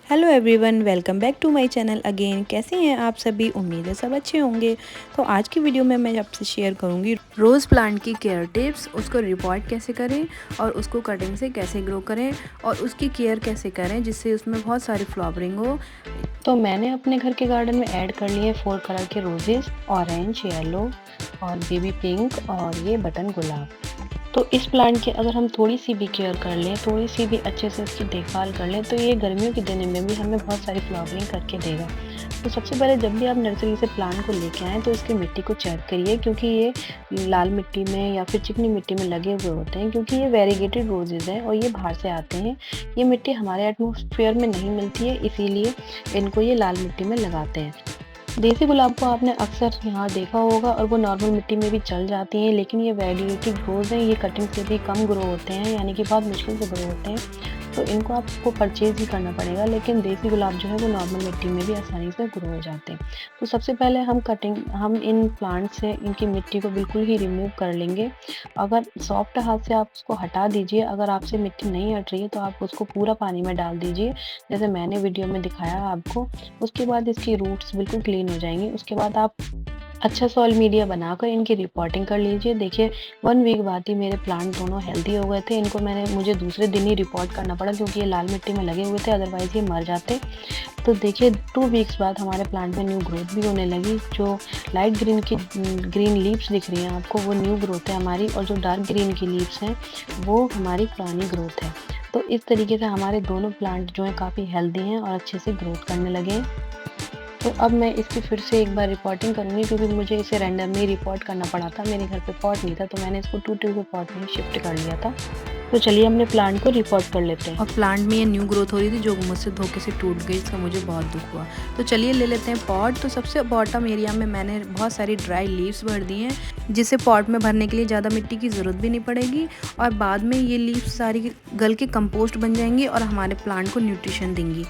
Hello everyone, welcome back to my channel again. कैसे हैं आप सभी? उम्मीद है सब अच्छे होंगे। तो आज की वीडियो में मैं आपसे शेयर करूंगी रोज़ प्लांट की केयर टिप्स, उसको रिपोर्ट कैसे करें और उसको कटिंग से कैसे ग्रो करें और उसकी केयर कैसे करें जिससे उसमें बहुत सारी फ्लावरिंग हो। तो मैंने अपने घर के गार्डन में ऐड कर लिए 4 कलर के रोजेस, ऑरेंज, येलो और बेबी पिंक और ये बटन गुलाब। तो इस प्लांट की अगर हम थोड़ी सी भी केयर कर लें, थोड़ी सी भी अच्छे से इसकी देखभाल कर लें, तो ये गर्मियों के दिनों में भी हमें बहुत सारी फ्लावरिंग करके देगा। तो सबसे पहले जब भी आप नर्सरी से प्लांट को लेके आएँ तो इसकी मिट्टी को चेक करिए, क्योंकि ये लाल मिट्टी में या फिर चिकनी मिट्टी में लगे हुए होते हैं, क्योंकि ये वेरीगेटेड रोजेज़ हैं और ये बाहर से आते हैं। ये मिट्टी हमारे एटमॉस्फेयर में नहीं मिलती है, इसीलिए इनको ये लाल मिट्टी में लगाते हैं। देसी गुलाब को आपने अक्सर यहाँ देखा होगा और वो नॉर्मल मिट्टी में भी चल जाती हैं, लेकिन ये वेरीगेटेड रोज़ हैं, ये कटिंग से भी कम ग्रो होते हैं, यानी कि बहुत मुश्किल से ग्रो होते हैं। तो इनको आपको परचेज़ ही करना पड़ेगा, लेकिन देसी गुलाब जो है वो नॉर्मल मिट्टी में भी आसानी से ग्रो हो जाते हैं। तो सबसे पहले हम इन प्लांट से इनकी मिट्टी को बिल्कुल ही रिमूव कर लेंगे। अगर सॉफ्ट हाथ से आप उसको हटा दीजिए, अगर आपसे मिट्टी नहीं हट रही है तो आप उसको पूरा पानी में डाल दीजिए, जैसे मैंने वीडियो में दिखाया आपको। उसके बाद इसकी रूट्स बिल्कुल क्लीन हो जाएँगी। उसके बाद आप अच्छा सॉइल मीडिया बनाकर इनकी रिपोर्टिंग कर लीजिए। देखिए 1 वीक बाद ही मेरे प्लांट दोनों हेल्दी हो गए थे। इनको मुझे दूसरे दिन ही रिपोर्ट करना पड़ा, क्योंकि ये लाल मिट्टी में लगे हुए थे, अदरवाइज़ ये मर जाते। तो देखिए 2 वीक्स बाद हमारे प्लांट में न्यू ग्रोथ भी होने लगी। जो लाइट ग्रीन लीव्स दिख रही हैं आपको, वो न्यू ग्रोथ है हमारी, और जो डार्क ग्रीन की लीव्स हैं वो हमारी पुरानी ग्रोथ है। तो इस तरीके से हमारे दोनों प्लांट जो हैं काफ़ी हेल्दी हैं और अच्छे से ग्रोथ करने लगे हैं। तो अब मैं इसकी फिर से एक बार रिपोर्टिंग करूँगी, क्योंकि मुझे इसे रैंडमली रिपोर्ट करना पड़ा था। मेरे घर पे पॉट नहीं था, तो मैंने इसको 2 ट्यूब के पॉट में शिफ्ट कर लिया था। तो चलिए अपने प्लांट को रिपोर्ट कर लेते हैं। और प्लांट में ये न्यू ग्रोथ हो रही थी जो मुझसे धोखे से टूट गई, इसका मुझे बहुत दुख हुआ। तो चलिए ले लेते हैं पॉट। तो सबसे बॉटम एरिया में मैंने बहुत सारी ड्राई लीव्स भर दी हैं, जिससे पॉट में भरने के लिए ज़्यादा मिट्टी की ज़रूरत भी नहीं पड़ेगी और बाद में ये लीव्स सारी गल के कंपोस्ट बन जाएंगी और हमारे प्लांट को न्यूट्रिशन देंगी।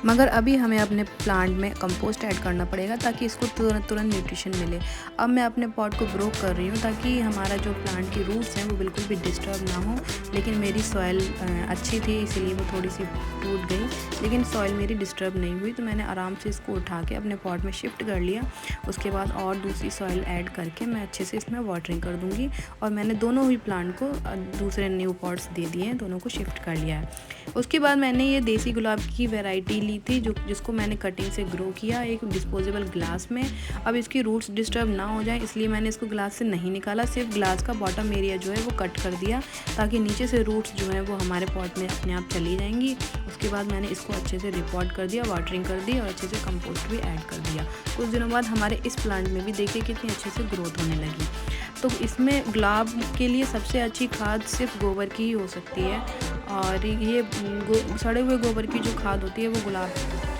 मगर अभी हमें अपने प्लांट में कंपोस्ट ऐड करना पड़ेगा ताकि इसको तुरंत न्यूट्रिशन मिले। अब मैं अपने पॉट को ग्रो कर रही हूँ ताकि हमारा जो प्लांट की रूट्स हैं वो बिल्कुल भी डिस्टर्ब ना हो। लेकिन मेरी सॉइल अच्छी थी, इसीलिए वो थोड़ी सी टूट गई, लेकिन सॉइल मेरी डिस्टर्ब नहीं हुई। तो मैंने आराम से इसको उठा के अपने पॉट में शिफ्ट कर लिया। उसके बाद और दूसरी सॉइल ऐड करके मैं अच्छे से इसमें वाटरिंग कर दूँगी। और मैंने दोनों ही प्लांट को दूसरे न्यू पॉट्स दे दिए हैं, दोनों को शिफ्ट कर लिया है। उसके बाद मैंने ये देसी गुलाब की वैरायटी ली थी जिसको मैंने कटिंग से ग्रो किया एक डिस्पोजेबल ग्लास में। अब इसकी रूट्स डिस्टर्ब ना हो जाए, इसलिए मैंने इसको ग्लास से नहीं निकाला, सिर्फ ग्लास का बॉटम एरिया जो है वो कट कर दिया, ताकि नीचे से रूट्स जो है वो हमारे पॉट में अपने आप चली जाएंगी। उसके बाद मैंने इसको अच्छे से रिपोर्ट कर दिया, वाटरिंग कर दी और अच्छे से कंपोस्ट भी ऐड कर दिया। कुछ दिनों बाद हमारे इस प्लांट में भी देखिए कितनी अच्छे से ग्रोथ होने लगी। तो इसमें गुलाब के लिए सबसे अच्छी खाद सिर्फ गोबर की ही हो सकती है, और ये सड़े हुए गोबर की जो खाद होती है वो गुलाब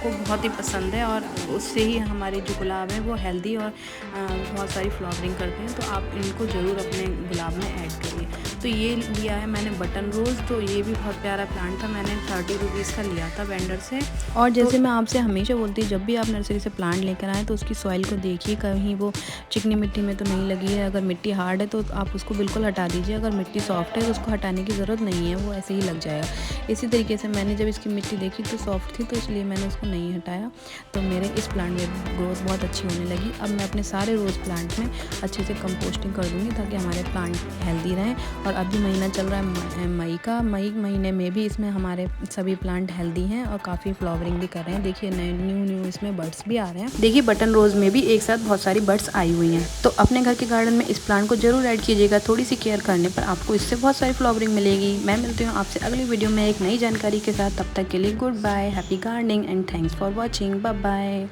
को बहुत ही पसंद है, और उससे ही हमारे जो गुलाब हैं वो हेल्दी और बहुत सारी फ्लावरिंग करते हैं। तो आप इनको ज़रूर अपने गुलाब में ऐड करिए। तो ये लिया है मैंने बटन रोज़, तो ये भी बहुत प्यारा प्लांट था, मैंने 30 रुपीज़ का लिया था वेंडर से। और जैसे मैं आपसे हमेशा बोलती हूँ, जब भी आप नर्सरी से प्लांट लेकर आएँ तो उसकी सॉइल को देखिए, कहीं वो चिकनी मिट्टी में तो नहीं लगी है। अगर मिट्टी हार्ड है तो आप उसको बिल्कुल हटा दीजिए, अगर मिट्टी सॉफ्ट है तो उसको हटाने की ज़रूरत नहीं है, वो ऐसे ही लग जाएगा। इसी तरीके से मैंने जब इसकी मिट्टी देखी तो सॉफ्ट थी, तो इसलिए मैंने उसको नहीं हटाया। तो मेरे इस प्लांट में ग्रोथ बहुत अच्छी होने लगी। अब मैं अपने सारे रोज़ प्लांट में अच्छे से कंपोस्टिंग कर दूँगी ताकि हमारे प्लांट हेल्दी रहें। और अभी महीना चल रहा है मई का, मई महीने में भी इसमें हमारे सभी प्लांट हेल्दी हैं और काफ़ी फ्लावरिंग भी कर रहे हैं। देखिए न्यू इसमें बर्ड्स भी आ रहे हैं। देखिए बटन रोज़ में भी एक साथ बहुत सारी बर्ड्स आई हुई हैं। तो अपने घर के गार्डन में इस प्लांट को जरूर ऐड कीजिएगा, थोड़ी सी केयर करने पर आपको इससे बहुत सारी फ्लावरिंग मिलेगी। मैं मिलती हूँ आपसे अगली वीडियो में एक नई जानकारी के साथ। तब तक के लिए good bye, happy gardening and thanks for watching, bye bye.